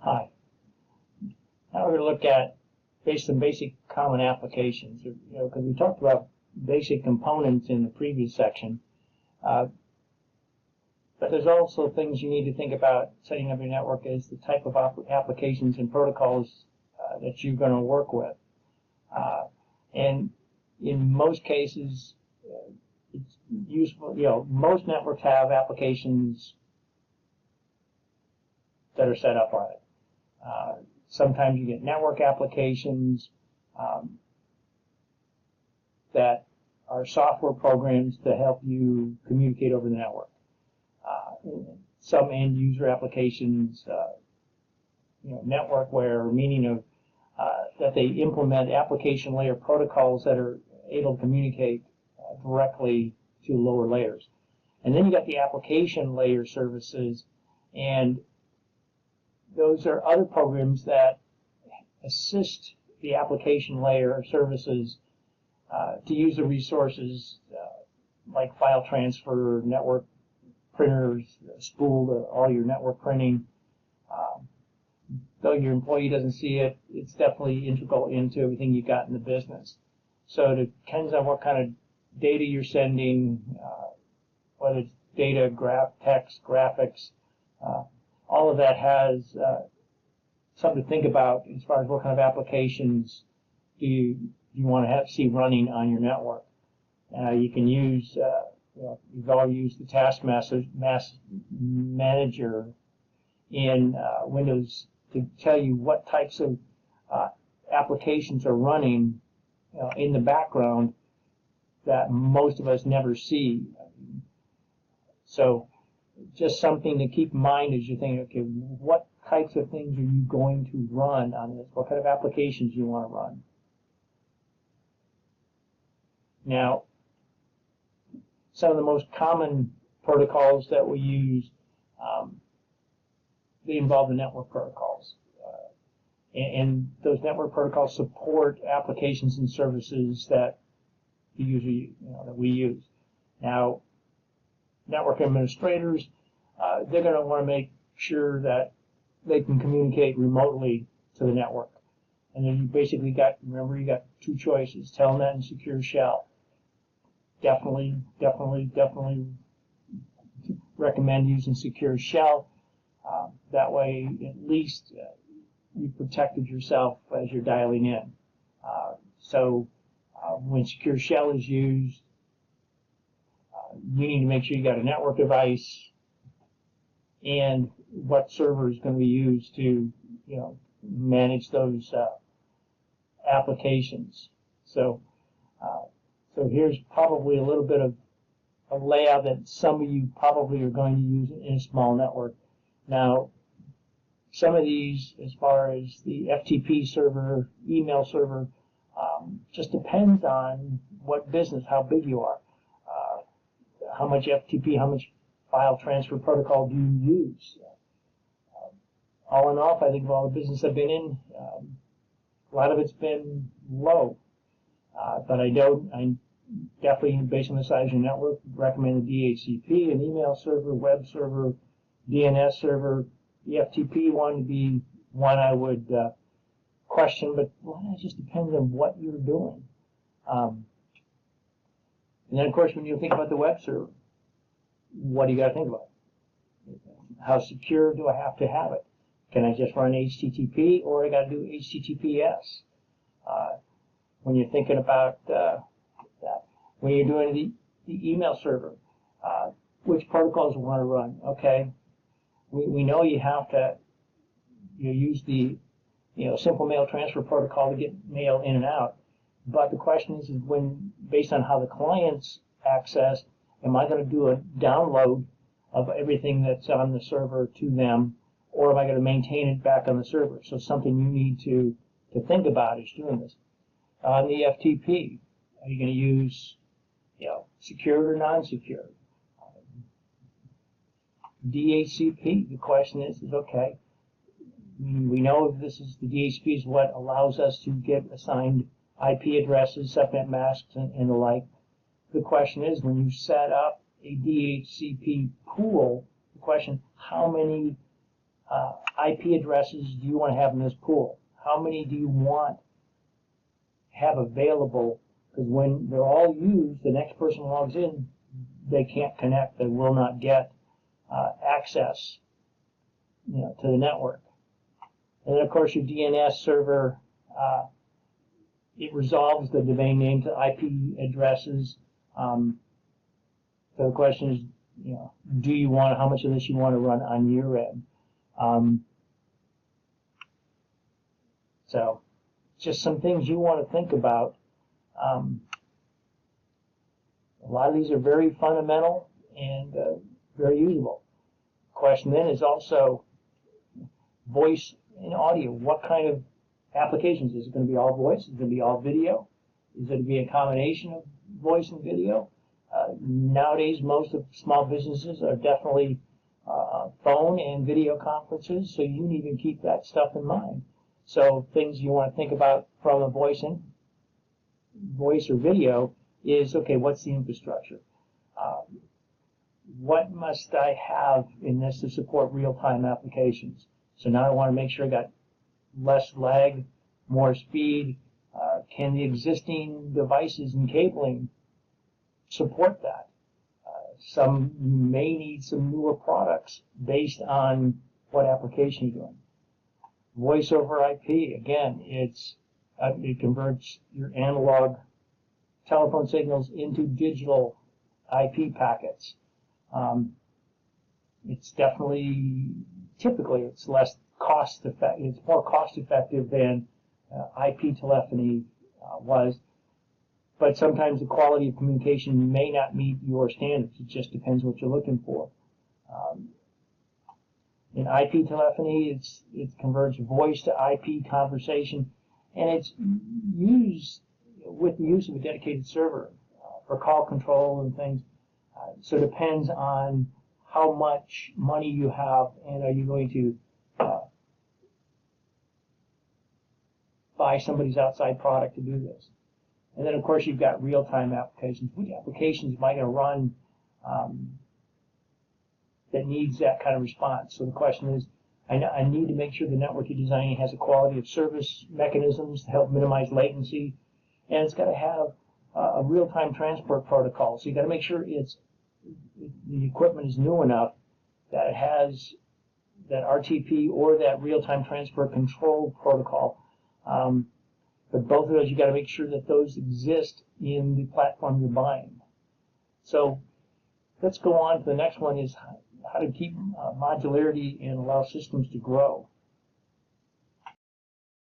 Hi. Now we're going to look at some basic common applications. Because we talked about basic components in the previous section, but there's also things you need to think about setting up your network as the type of applications and protocols that you're going to work with. And in most cases, it's useful. Most networks have applications that are set up on it. Sometimes you get network applications that are software programs to help you communicate over the network. Some end user applications, networkware, meaning of that they implement application layer protocols that are able to communicate directly to lower layers. And then you got the application layer services, and those are other programs that assist the application layer services to use the resources like file transfer, network printers, spool to all your network printing. Though your employee doesn't see it, it's definitely integral into everything you got in the business. So it depends on what kind of data you're sending, whether it's data, text, graphics. All of that has something to think about as far as what kind of applications do you want to see running on your network. You can use, you've all used the task manager in Windows to tell you what types of applications are running in the background that most of us never see. So just something to keep in mind as you think, okay, what types of things are you going to run on this? What kind of applications do you want to run? Now, some of the most common protocols that we use, they involve the network protocols. And those network protocols support applications and services that that we use. Now, network administrators, they're going to want to make sure that they can communicate remotely to the network. And then you basically remember, you got two choices, Telnet and Secure Shell. Definitely recommend using Secure Shell. That way, at least you protected yourself as you're dialing in. So when Secure Shell is used, you need to make sure you got a network device and what server is going to be used to, manage those applications. So here's probably a little bit of a layout that some of you probably are going to use in a small network. Now, some of these, as far as the FTP server, email server, just depends on what business, how big you are. How much FTP, how much file transfer protocol do you use? All in all, I think of all the business I've been in, a lot of it's been low. But I definitely, based on the size of your network, recommend the DHCP, an email server, web server, DNS server. The FTP one would be one I would question, but it just depends on what you're doing. And then, of course, when you think about the web server, what do you got to think about? How secure do I have to have it? Can I just run HTTP, or I got to do HTTPS? When you're thinking about that, when you're doing the email server, which protocols you want to run? Okay, we know you have to use the simple mail transfer protocol to get mail in and out. But the question is when, based on how the clients access, am I going to do a download of everything that's on the server to them, or am I going to maintain it back on the server? So something you need to think about is doing this. On the FTP, are you going to use secured or non-secured? DHCP, the question is okay, we know this is the DHCP is what allows us to get assigned IP addresses, subnet masks, and the like. The question is, when you set up a DHCP pool, the question, how many IP addresses do you want to have in this pool? How many do you want to have available? Because when they're all used, the next person logs in, they can't connect. They will not get access, to the network. And then, of course, your DNS server, it resolves the domain name to IP addresses. So the question is, do you want, how much of this you want to run on your end? So just some things you want to think about. A lot of these are very fundamental and very usable. The question then is also voice and audio. What kind of applications? Is it going to be all voice? Is it going to be all video? Is it going to be a combination of voice and video? Nowadays, most of small businesses are definitely phone and video conferences, so you need to keep that stuff in mind. So things you want to think about from a voice or video is, okay, what's the infrastructure? What must I have in this to support real-time applications? So now I want to make sure I got less lag, more speed. Can the existing devices and cabling support that? Some may need some newer products based on what application you're doing. Voice over IP, again, it converts your analog telephone signals into digital IP packets. It's definitely, typically, it's less cost effective. It's more cost effective than IP telephony was. But sometimes the quality of communication may not meet your standards. It just depends what you're looking for. In IP telephony, it converts voice to IP conversation, and it's used with the use of a dedicated server for call control and things. So it depends on how much money you have, and are you going to buy somebody's outside product to do this. And then, of course, you've got real-time applications. Which applications am I going to run that needs that kind of response? So the question is, I need to make sure the network you're designing has a quality of service mechanisms to help minimize latency, and it's got to have a real-time transport protocol. So you've got to make sure the equipment is new enough that it has that RTP or that real-time transport control protocol. But both of those, you've got to make sure that those exist in the platform you're buying. So let's go on to the next one, is how to keep modularity and allow systems to grow.